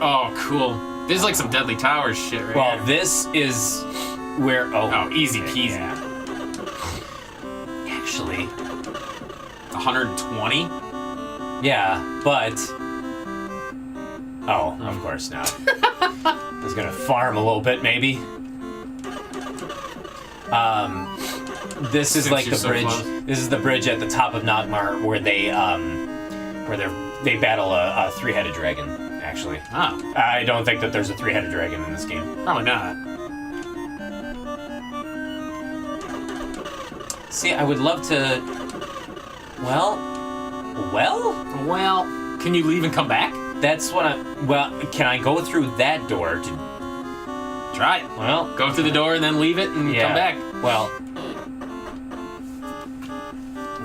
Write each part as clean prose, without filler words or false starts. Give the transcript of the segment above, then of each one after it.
Oh, cool. This is like some Deadly Towers shit right Well, here. this is where... Oh, easy peasy. Yeah. Actually... 120? Yeah, but... Oh, of course not. I was gonna farm a little bit, maybe. This is like the bridge. This is the bridge at the top of Nagmar where they battle a three-headed dragon. Actually, I don't think that there's a three-headed dragon in this game. Probably not. See, I would love to. Well, can you leave and come back? that's what I. Well, can I go through that door to? Try it. Well, Go through the door and then leave it and yeah. come back. Well,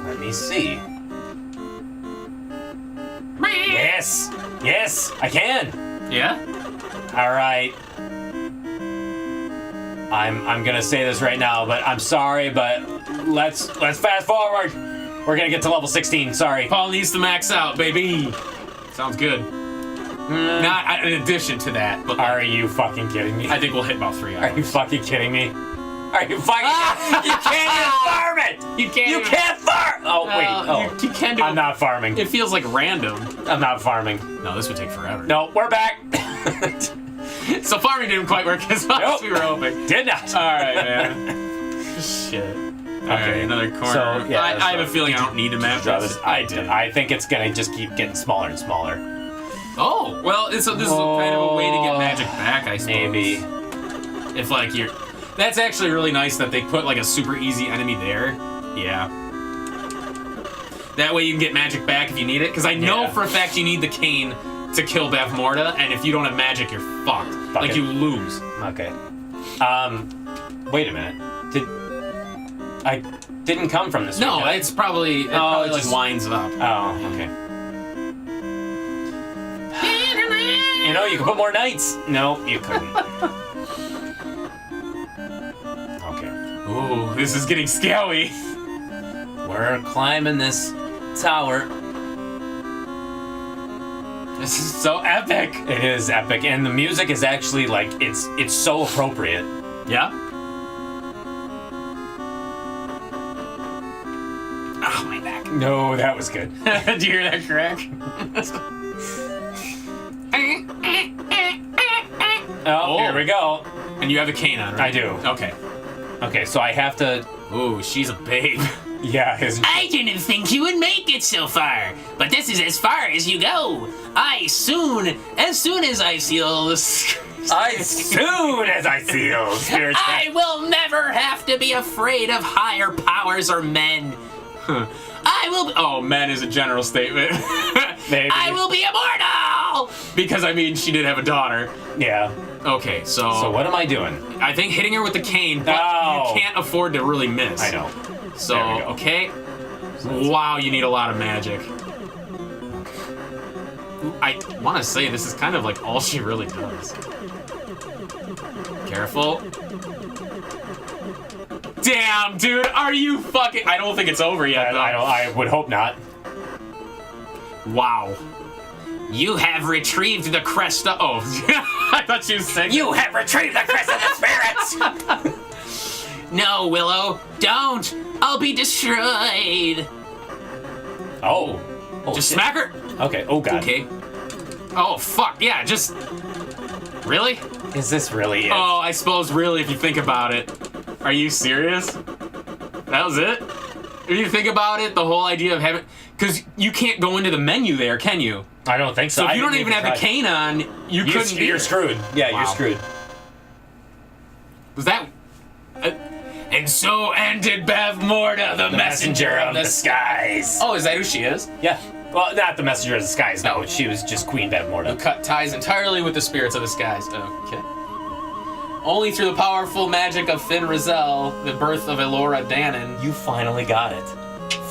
let me see. Yes, I can. Yeah? All right. I'm gonna say this right now, but I'm sorry, but let's fast forward. We're gonna get to level 16. Sorry. Paul needs to max out, baby. Sounds good. Not in addition to that, but Are you fucking kidding me? I think we'll hit about 3 hours. Are you fucking kidding me? Are you fucking? You can't even farm it. You can't. You even- can't farm. Oh wait. Oh, You can do I'm not farming. It feels like random. I'm not farming. No, this would take forever. No, we're back. So farming didn't quite work as well as we were hoping. Did not. All right, man. Shit. Okay, another corner. So, yeah, I have a feeling I don't need to map Draw this. this. I did. I think it's gonna just keep getting smaller and smaller. Oh, well, this is kind of a way to get magic back, I suppose. Maybe. If, like, you're... That's actually really nice that they put, like, a super easy enemy there. Yeah. That way you can get magic back if you need it, because I know for a fact you need the cane to kill Bavmorda, and if you don't have magic, you're fucked. Fuck like, it. you lose. Okay. Wait a minute. I didn't come from this way, No, did I? it's probably... It Oh, probably, it's like, just- winds up. Oh, okay. You know, you could put more knights. No, you couldn't. Okay. Ooh, this is getting scary. We're climbing this tower. This is so epic. It is epic, and the music is actually, like, it's so appropriate. Yeah? Oh, my back. No, that was good. Do you hear that crack? Oh, here we go. And you have a cane on, right? I do. Okay. Okay, so I have to... Ooh, she's a babe. Yeah, I didn't think you would make it so far, but this is as far as you go. As soon as I seal the As soon as I seal spirits. I will never have to be afraid of higher powers or men. I will. Oh, men is a general statement. Maybe. I will be immortal. Because, I mean, she did have a daughter. Yeah. Okay, So what am I doing? I think hitting her with the cane, but Oh. you can't afford to really miss. I know. So, There we go. okay. Wow, you need a lot of magic. I want to say this is kind of like all she really does. Careful. Damn, dude, are you fucking... I don't think it's over yet, though. I would hope not. Wow. You have retrieved the crest of... Oh, I thought she was saying... You have retrieved the crest of the spirits. No, Willow, don't. I'll be destroyed. Oh. Just shit. smack her. Okay. Oh god. Okay. Oh, fuck. Yeah, just... Really? Is this really it? Oh, I suppose really if you think about it. Are you serious? That was it? If you think about it, the whole idea of having... Because you can't go into the menu there, can you? I don't think so. So if I you don't didn't even have the try. cane on, you couldn't be You're there. screwed. Yeah, Wow. you're screwed. Was that... and so ended Bavmorda, the messenger of the skies. Oh, is that who she is? Yeah. Well, not the messenger of the skies. No, she was just Queen Bavmorda. Cut ties entirely with the spirits of the skies. Okay. Only through the powerful magic of Finn Rizal, the birth of Elora Danon. You finally got it.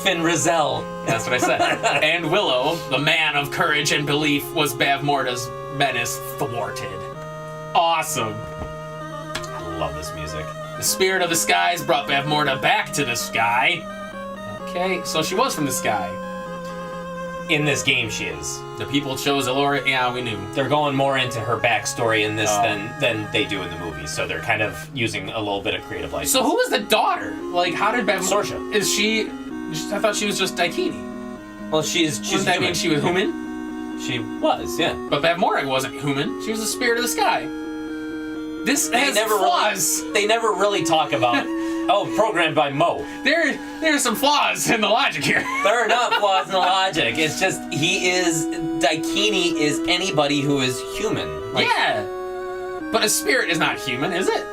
Finn Rizal. That's what I said. And Willow, the man of courage and belief, was Bavmorda's menace thwarted. Awesome. I love this music. The spirit of the skies brought Bavmorda back to the sky. Okay, so she was from the sky. in this game she is. The people chose Elora. Yeah, we knew. They're going more into her backstory in this than they do in the movie, so they're kind of using a little bit of creative license. So who was the daughter? Like, how did Bev... Sorsha. Is she... I thought she was just Daikini. Well, she's Doesn't that human. mean she was human? She was, yeah. But Bavmorda wasn't human. She was the spirit of the sky. This has flaws. They never really talk about... Oh, programmed by Mo. There's some flaws in the logic here. There are not flaws in the logic. It's just Daikini is anybody who is human. Like, yeah. But a spirit is not human, is it?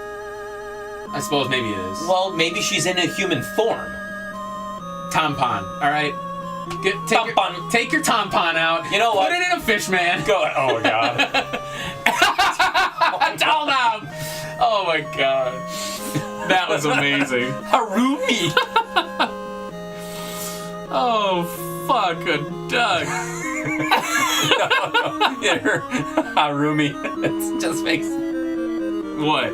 I suppose maybe it is. Well, maybe she's in a human form. Tampon, alright? Take your tampon out. You know what? Put it in a fish, man. Go ahead. Oh, God. Tell them. Oh, my God. That was amazing. Harumi. Oh, fuck a duck. Yeah, her Harumi. It just makes... What?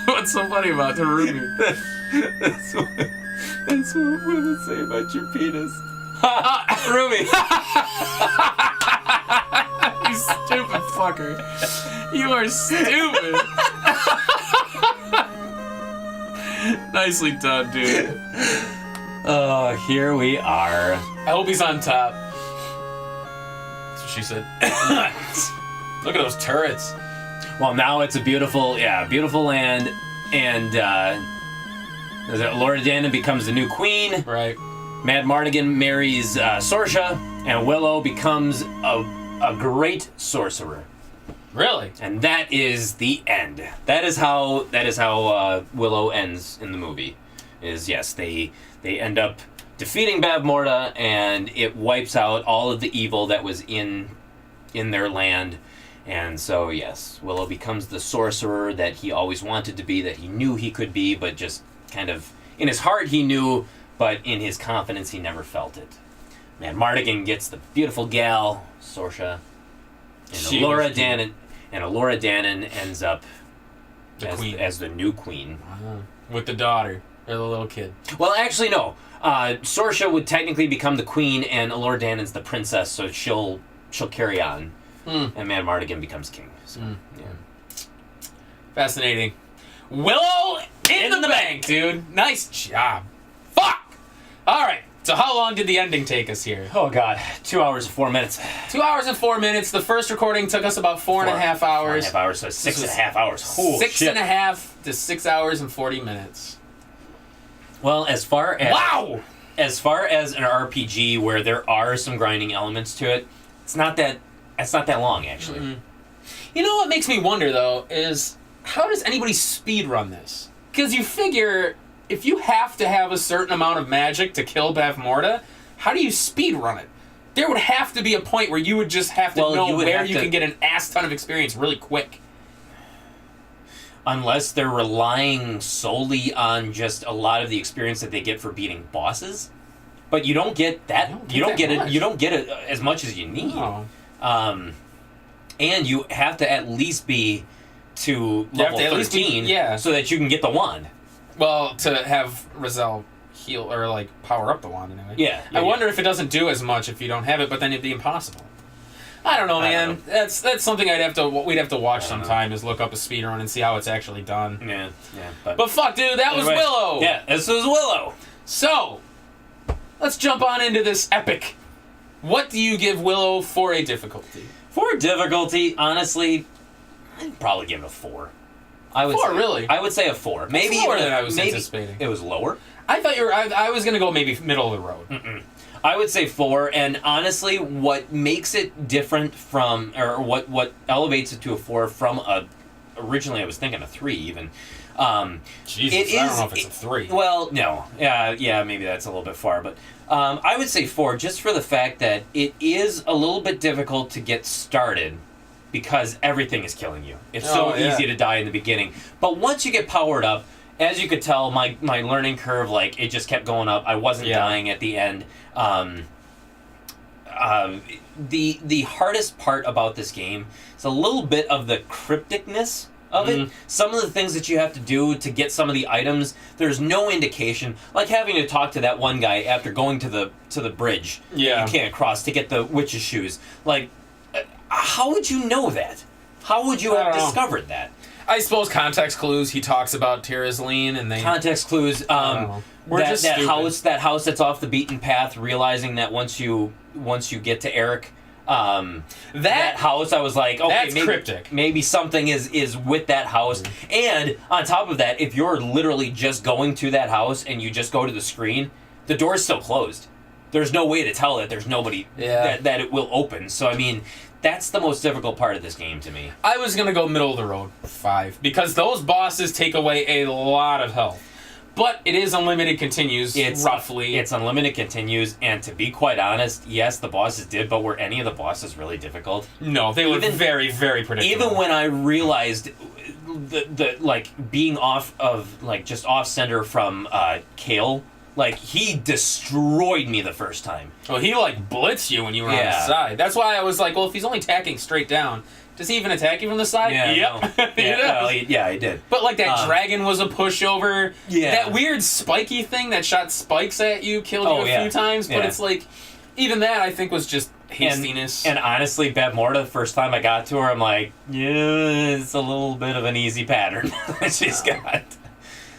What's so funny about Harumi? That's what women say about your penis. Harumi. You stupid fucker. You are stupid. Nicely done, dude. Oh, here we are. I hope he's on top. That's what she said. Look at those turrets. Well, now it's a beautiful land, and Laura Dannon becomes the new queen. Right. Mad Mardigan marries Sorsha, and Willow becomes a great sorcerer. Really? And that is the end. That is how Willow ends in the movie. Yes, they end up defeating Bavmorda, and it wipes out all of the evil that was in their land. And so, yes, Willow becomes the sorcerer that he always wanted to be, that he knew he could be, but just kind of in his heart he knew, but in his confidence he never felt it. Mad Mardigan gets the beautiful gal Sorsha, and Elora Dannon ends up as the new queen. With the daughter, or the little kid. Well, actually, no. Sorsha would technically become the queen, and Elora Dannon's the princess, so she'll carry on. And Mad Mardigan becomes king. So, yeah. Fascinating. Willow in the bank, dude. Nice job. Fuck! Alright, so how long did the ending take us here? Oh, God. 2 hours and 4 minutes. 2 hours and 4 minutes. The first recording took us about 4.5 hours. 4.5 hours, so 6.5 hours. Holy Six shit. and a half to 6 hours and 40 minutes. Well, as far as Wow! As far as an RPG where there are some grinding elements to it, it's not that long, actually. Mm-hmm. You know what makes me wonder, though, is how does anybody speedrun this? Because you figure if you have to have a certain amount of magic to kill Bavmorda, how do you speedrun it? There would have to be a point where you would just have to know where you can get an ass ton of experience really quick. Unless they're relying solely on just a lot of the experience that they get for beating bosses. But you don't get that. You don't get it as much as you need. Oh. And you have to at least be to level 13 so that you can get the wand. Well, to have Rizal heal or like power up the wand anyway. Yeah. I wonder if it doesn't do as much if you don't have it, but then it'd be impossible. I don't know, man. That's something we'd have to watch sometime is look up a speedrun and see how it's actually done. Yeah. But fuck, dude, that was Willow. Yeah, this was Willow. So, let's jump on into this epic. What do you give Willow for a difficulty? For difficulty, honestly, I'd probably give it a 4. I would 4, say, really? I would say a 4. Maybe lower even than I was anticipating. It was lower. I thought I was gonna go maybe middle of the road. Mm-mm. I would say 4, and honestly, what makes it different from, or what elevates it to a 4 from originally I was thinking a 3 even. Jesus, I don't know if it's a 3. Well, no. Yeah, maybe that's a little bit far, but I would say 4 just for the fact that it is a little bit difficult to get started because everything is killing you. It's so easy to die in the beginning. But once you get powered up, as you could tell, my learning curve, like, it just kept going up. I wasn't dying at the end. The hardest part about this game is a little bit of the crypticness of it. Some of the things that you have to do to get some of the items, there's no indication. Like having to talk to that one guy after going to the bridge Yeah. you can't cross to get the witch's shoes. Like, how would you know that? How would you have discovered that? I suppose context clues. He talks about Tirazline, and they Context clues. We're just that stupid. house that's off the beaten path. Realizing that once you get to Eric, that house, I was like, okay, that's maybe, cryptic. maybe something is with that house. And on top of that, if you're literally just going to that house and you just go to the screen, the door's still closed. There's no way to tell that there's nobody that it will open. So I mean, that's the most difficult part of this game to me. I was gonna go middle of the road, 5, because those bosses take away a lot of health. But it is unlimited continues, roughly. It's unlimited continues, and to be quite honest, yes, the bosses did, but were any of the bosses really difficult? No, they were very, very predictable. Even when I realized the like being off of like just off center from Kale, like he destroyed me the first time. Well, he like blitzed you when you were on the side. That's why I was like, well, if he's only attacking straight down, does he even attack you from the side? Yeah, yep. no. He does. He did. But like that dragon was a pushover. Yeah. That weird spiky thing that shot spikes at you killed you a few times. But it's like, even that I think was just hastiness. And honestly, Bavmorda, the first time I got to her, I'm like, yeah, it's a little bit of an easy pattern that she's got.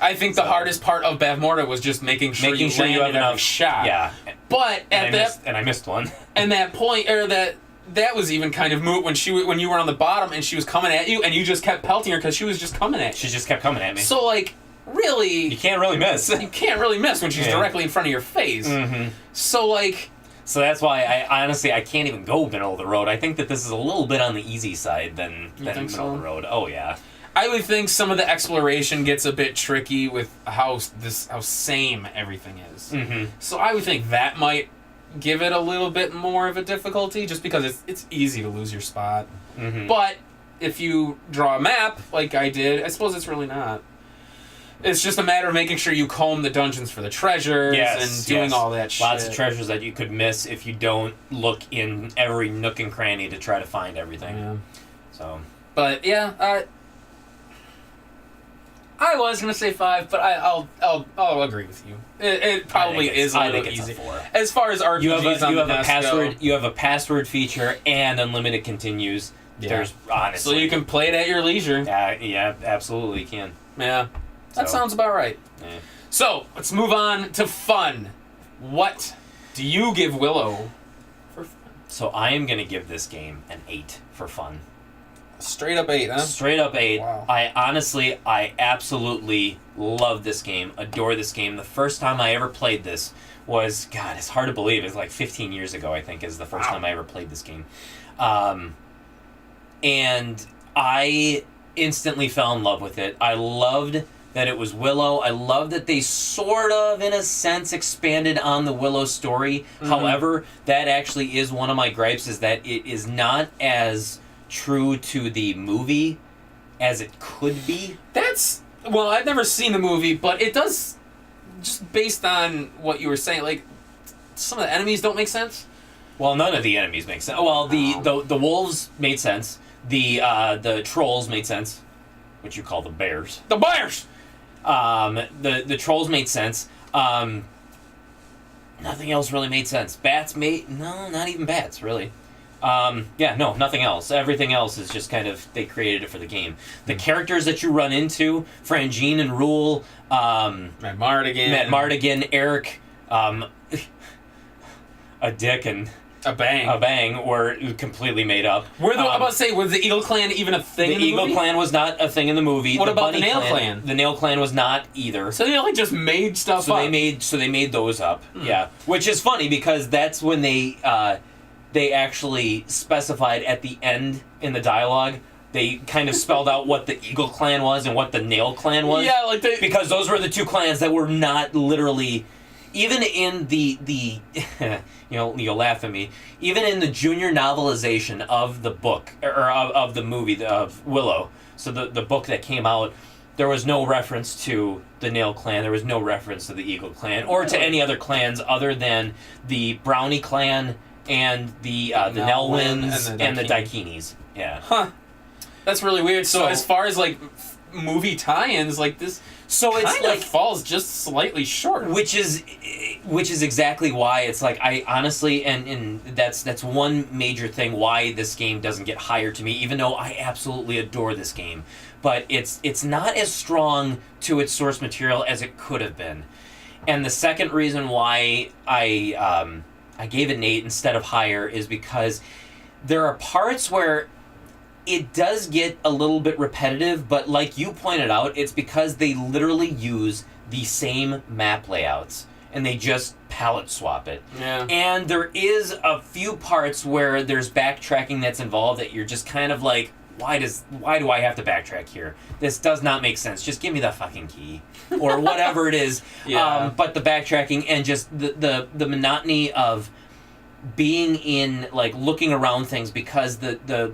I think the hardest part of Bavmorda was just making sure you have enough shot. Yeah. But I missed one. And that point, or that was even kind of moot when you were on the bottom and she was coming at you and you just kept pelting her because she was just coming at you. She just kept coming at me. So like, really, you can't really miss. You can't really miss when she's directly in front of your face. Mm-hmm. So like. So that's why I can't even go middle of the road. I think that this is a little bit on the easy side than middle of the road. Oh yeah. I would think some of the exploration gets a bit tricky with how same everything is. Mm-hmm. So I would think that might give it a little bit more of a difficulty, just because it's easy to lose your spot. Mm-hmm. But if you draw a map like I did, I suppose it's really not. It's just a matter of making sure you comb the dungeons for the treasures and doing all that shit. Lots of treasures that you could miss if you don't look in every nook and cranny to try to find everything. Yeah. So, but yeah, I was gonna say 5, but I'll agree with you. It probably is a little easy. 4. As far as RPGs you have a password feature and unlimited continues. Yeah. There's honestly, so you can play it at your leisure. Yeah, absolutely can. Yeah, that sounds about right. Yeah. So let's move on to fun. What do you give Willow for fun? So I am gonna give this game an 8 for fun. Straight up 8, huh? Straight up 8. Wow. I absolutely love this game, adore this game. The first time I ever played this was, God, it's hard to believe. It's like 15 years ago, I think, is the first time I ever played this game. And I instantly fell in love with it. I loved that it was Willow. I love that they sort of, in a sense, expanded on the Willow story. Mm-hmm. However, that actually is one of my gripes, is that it is not as true to the movie as it could be. Well, I've never seen the movie, but it does, just based on what you were saying, like, some of the enemies don't make sense. Well, none of the enemies make sense. Well, the wolves made sense. The trolls made sense, which you call the bears. The bears! The trolls made sense. Nothing else really made sense. No, not even bats, really. Nothing else. Everything else is just kind of, they created it for the game. The characters that you run into, Frangine and Rule, Matt Mardigan, Eric, a Dick and a Bang were completely made up. I'm about to say, was the Eagle Clan even a thing in the movie? The Eagle Clan was not a thing in the movie. What about Bunny the Nail Clan? The Nail Clan was not either. So they only just made stuff up. They made those up. Yeah. Which is funny because that's when they actually specified at the end in the dialogue. They kind of spelled out what the Eagle Clan was and what the Nail Clan was. Yeah, because those were the two clans that were not literally, even in the you'll laugh at me. Even in the junior novelization of the book or of the movie of Willow, so the book that came out, there was no reference to the Nail Clan. There was no reference to the Eagle Clan or to any other clans other than the Brownie Clan and the Nelwyns and the Daikinis. Yeah. Huh. That's really weird. So as far as like movie tie-ins, like this, so it's kind of falls just slightly short. Which is exactly why it's like I honestly and that's one major thing why this game doesn't get higher to me, even though I absolutely adore this game. But it's not as strong to its source material as it could have been. And the second reason why I gave it an 8 instead of higher is because there are parts where it does get a little bit repetitive, but like you pointed out, it's because they literally use the same map layouts and they just palette swap it. Yeah. And there is a few parts where there's backtracking that's involved that you're just kind of like, why do I have to backtrack here? This does not make sense. Just give me the fucking key or whatever it is. Yeah. But the backtracking and just the monotony of being in, like, looking around things because the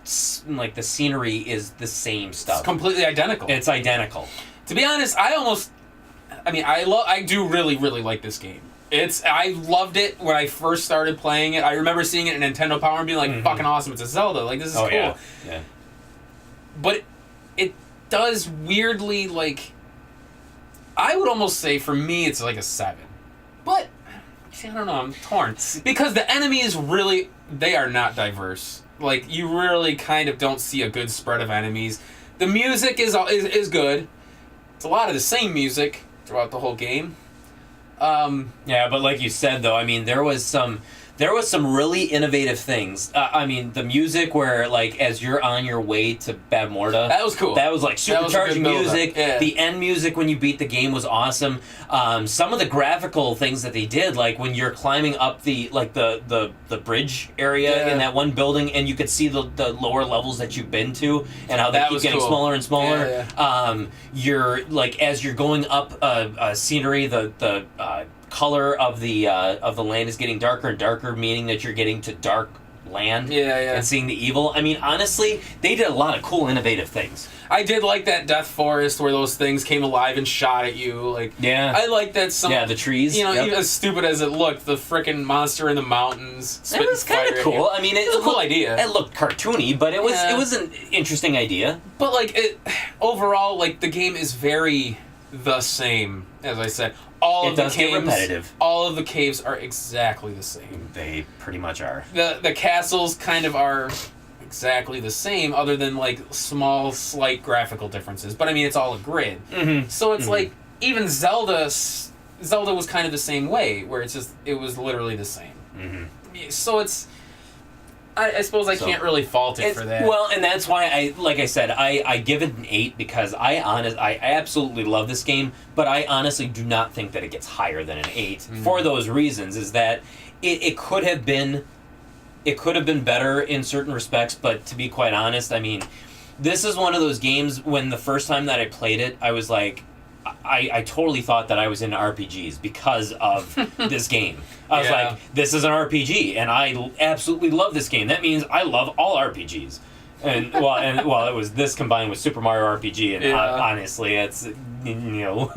scenery is the same stuff. It's completely identical. It's identical. To be honest, I do really, really like this game. I loved it when I first started playing it. I remember seeing it in Nintendo Power and being like, fucking awesome, it's a Zelda. Like, this is cool. Yeah. But it does weirdly, like, I would almost say for me it's like a 7. But, see, I don't know, I'm torn. Because the enemies really, they are not diverse. Like, you really kind of don't see a good spread of enemies. The music is good. It's a lot of the same music throughout the whole game. Yeah, but like you said, though, I mean, there was some really innovative things. I mean, the music where, like, as you're on your way to Bab Morda... That was cool. That was, like, supercharging music. Yeah. The end music when you beat the game was awesome. Some of the graphical things that they did, like when you're climbing up the bridge area in that one building, and you could see the lower levels that you've been to, and how they keep getting smaller and smaller. Yeah. You're, like, as you're going up scenery, the color of the land is getting darker and darker, meaning that you're getting to dark land and seeing the evil. I mean, honestly, they did a lot of cool, innovative things. I did like that Death Forest where those things came alive and shot at you. Like, I like that. The trees. You know, even as stupid as it looked, the frickin' monster in the mountains. It was kind of cool. I mean, it was a cool idea. It looked cartoony, but it was an interesting idea. But like overall, like the game is very the same. As I said, all of the caves are exactly the same. They pretty much are. The castles kind of are exactly the same, other than like small, slight graphical differences. But I mean, it's all a grid. Mm-hmm. So it's like even Zelda was kind of the same way, where it was literally the same. Mm-hmm. So it's. I suppose I can't really fault it for that. Well, and that's why I give it an 8 because I absolutely love this game, but I honestly do not think that it gets higher than an 8 for those reasons. Is that it could have been better in certain respects, but to be quite honest, I mean, this is one of those games when the first time that I played it, I was like, I totally thought that I was into RPGs because of this game. I was like, this is an RPG, and I absolutely love this game. That means I love all RPGs. And it was this combined with Super Mario RPG, and honestly, it's, you know...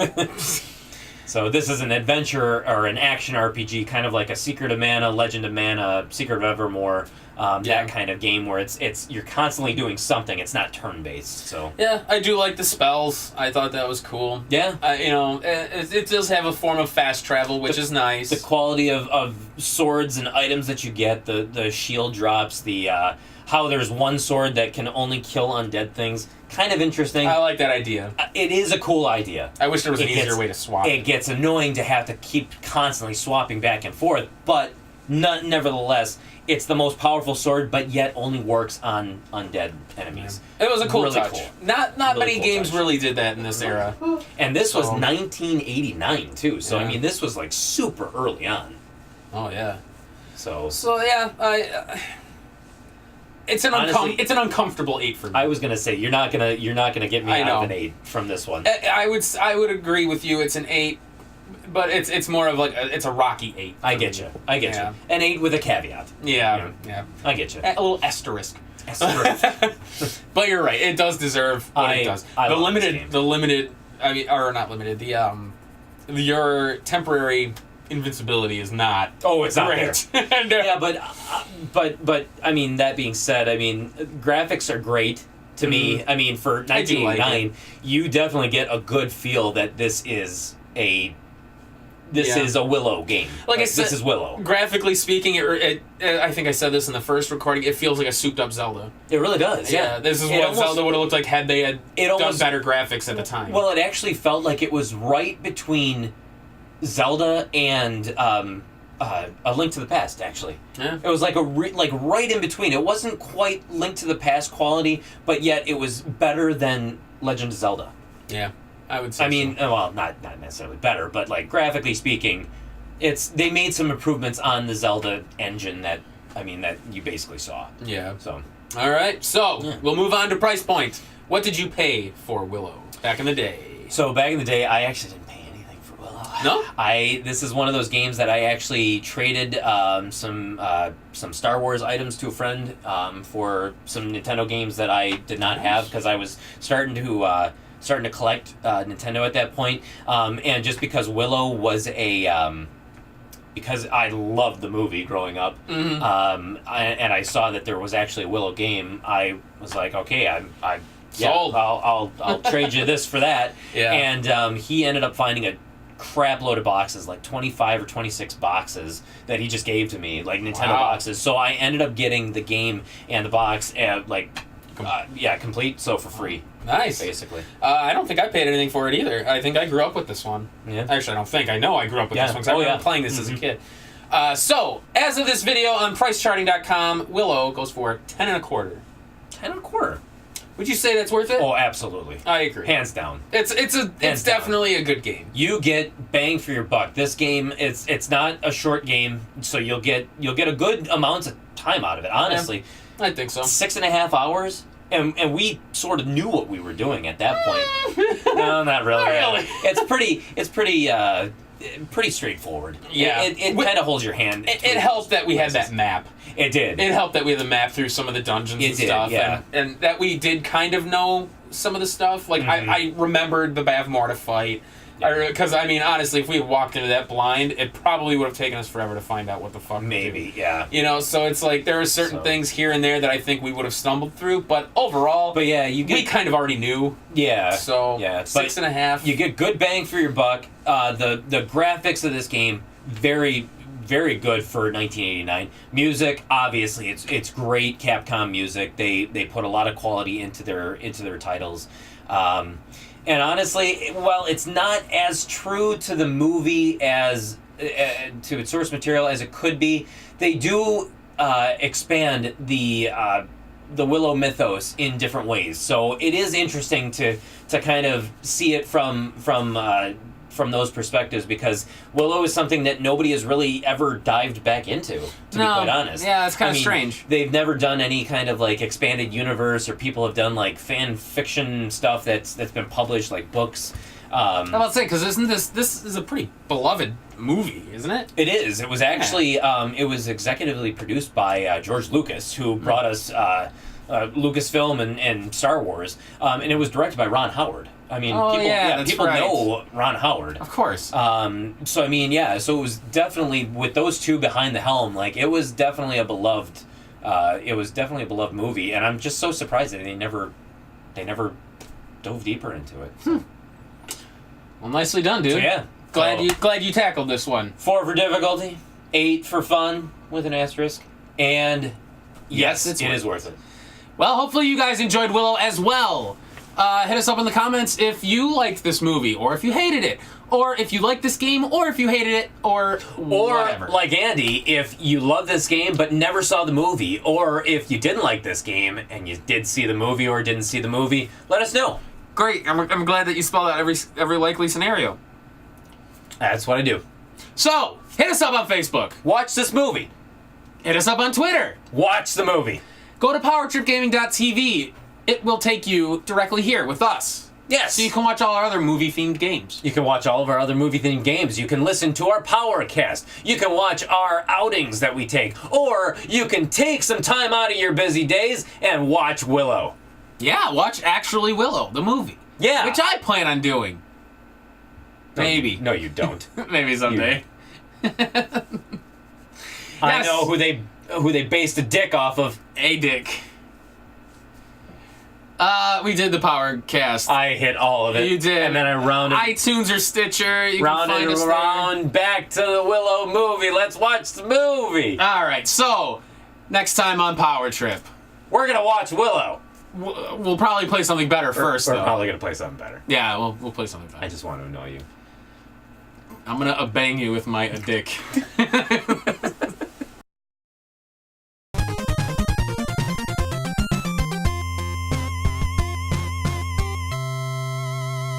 So this is an adventure or an action RPG, kind of like a Secret of Mana, Legend of Mana, Secret of Evermore, that kind of game where it's you're constantly doing something. It's not turn-based. So yeah, I do like the spells. I thought that was cool. Yeah, it does have a form of fast travel, which is nice. The quality of swords and items that you get, the shield drops, the how there's one sword that can only kill undead things. Kind of interesting. I like that idea. It is a cool idea. I wish there was an easier way to swap. It gets annoying to have to keep constantly swapping back and forth, but nevertheless, it's the most powerful sword, but yet only works on undead enemies. It was a cool really touch. Cool. Not really many cool games really did that in this era. And this was 1989 too, so I mean, this was like super early on. Oh yeah. So yeah, it's an uncomfortable 8 for me. I was gonna say you're not gonna get me out of an 8 from this one. I would agree with you. It's an 8, but it's more of like it's a rocky 8. I get you. An 8 with a caveat. Yeah. I get you. A little asterisk. But you're right. It does deserve what it does. The limited. I mean, or not limited. Your temporary invincibility is not. Oh, it's not great. there. And, Yeah, but I mean, that being said, I mean, graphics are great to me. I mean, for I do like 1989, you definitely get a good feel that this is a Willow game. Like I said, this is Willow. Graphically speaking, I think I said this in the first recording. It feels like a souped-up Zelda. It really does. Yeah, This is what Zelda would have looked like had they done better graphics at the time. Well, it actually felt like it was right between Zelda and A Link to the Past. Actually, Yeah. it was like right in between. It wasn't quite Link to the Past quality, but yet it was better than Legend of Zelda. Yeah, I would say. I mean, well, not necessarily better, but like graphically speaking, they made some improvements on the Zelda engine that you basically saw. Yeah. So, All right, so Yeah. we'll move on to price point. What did you pay for Willow back in the day? so back in the day, I actually didn't pay anything for Willow. No? This is one of those games that I actually traded some Star Wars items to a friend for some Nintendo games that I did not have because I was starting to collect Nintendo at that point, and just because Willow was because I loved the movie growing up, Mm-hmm. and I saw that there was actually a Willow game, I was like, okay, Sold. I'll trade you this for that. Yeah. And he ended up finding a crap load of boxes, like 25 or 26 boxes that he just gave to me, like Nintendo Wow. boxes. So I ended up getting the game and the box, complete, so for free. Nice. Basically. I don't think I paid anything for it either. I think I grew up with this one. Yeah. Actually, I don't think. I know I grew up with Yeah. this one because I Oh, remember yeah. playing this as a kid. So, as of this video on pricecharting.com, Willow goes for 10 and a quarter. 10 and a quarter. Would you say that's worth it? Oh, absolutely. I agree. Hands down. It's down. definitely a good game. You get bang for your buck. This game, it's not a short game, so you'll get a good amount of time out of it. Honestly, I think so. 6.5 hours, and we sort of knew what we were doing at that point. No, not really. Not really. It's pretty straightforward. Yeah. It kind of holds your hand. It helped that we had that map. It did. It helped that we had the map through some of the dungeons It and did, stuff. yeah. And that we did kind of know some of the stuff. Like, Mhm. I remembered the Bavmorda fight. Because, I mean, honestly, if we had walked into that blind, it probably would have taken us forever to find out what the fuck to do. Maybe, yeah. You know, so it's like there are certain things here and there that I think we would have stumbled through, but overall, But yeah, we kind of already knew. yeah. So, yeah, 6.5. You get good bang for your buck. The graphics of this game, very, very good for 1989. Music, obviously, it's great Capcom music. They put a lot of quality into their titles. And honestly, while it's not as true to the movie as to its source material as it could be, they do expand the Willow mythos in different ways. So it is interesting to kind of see it from those perspectives, because Willow is something that nobody has really ever dived back into, to be quite honest. Yeah, it's kind of I mean, strange. They've never done any kind of like expanded universe, or people have done like fan fiction stuff that's been published, like books. I'm about to say, because isn't this is a pretty beloved movie, isn't it? It is. It was actually it was executively produced by George Lucas, who brought us Lucasfilm and Star Wars, and it was directed by Ron Howard. I mean, that's people right. know Ron Howard. Of course. So I mean, yeah. So it was definitely, with those two behind the helm, like it was definitely a beloved. It was definitely a beloved movie, and I'm just so surprised that they never dove deeper into it. So, Well, nicely done, dude. so yeah. Glad you tackled this one. 4 for difficulty, 8 for fun with an asterisk, and yes, it's it is worth it. Well, hopefully you guys enjoyed Willow as well. Hit us up in the comments if you liked this movie, or if you hated it, or if you liked this game, or if you hated it, or whatever. Like Andy, if you love this game but never saw the movie, or if you didn't like this game and you did see the movie or didn't see the movie, let us know. Great. I'm glad that you spelled out every likely scenario. That's what I do. So, hit us up on Facebook. Watch this movie. Hit us up on Twitter. Watch the movie. Go to powertripgaming.tv. It will take you directly here with us. Yes. So you can watch all our other movie-themed games. You can watch all of our other movie-themed games. You can listen to our Powercast. You can watch our outings that we take. Or you can take some time out of your busy days and watch Willow. Yeah, watch Actually Willow, the movie. Yeah. Which I plan on doing. Maybe. No, you don't. Maybe someday. I Yes. know who they based a dick off of. A dick. We did the Power Cast. I hit all of it. You did. And then I rounded iTunes or Stitcher. You can rounded find us there. around back to the Willow movie. Let's watch the movie. All right, so next time on Power Trip, We're gonna watch Willow. we'll probably play something better first, We're though. probably gonna play something better. Yeah, we'll play something better. I just want to annoy you. I'm gonna bang you with my dick.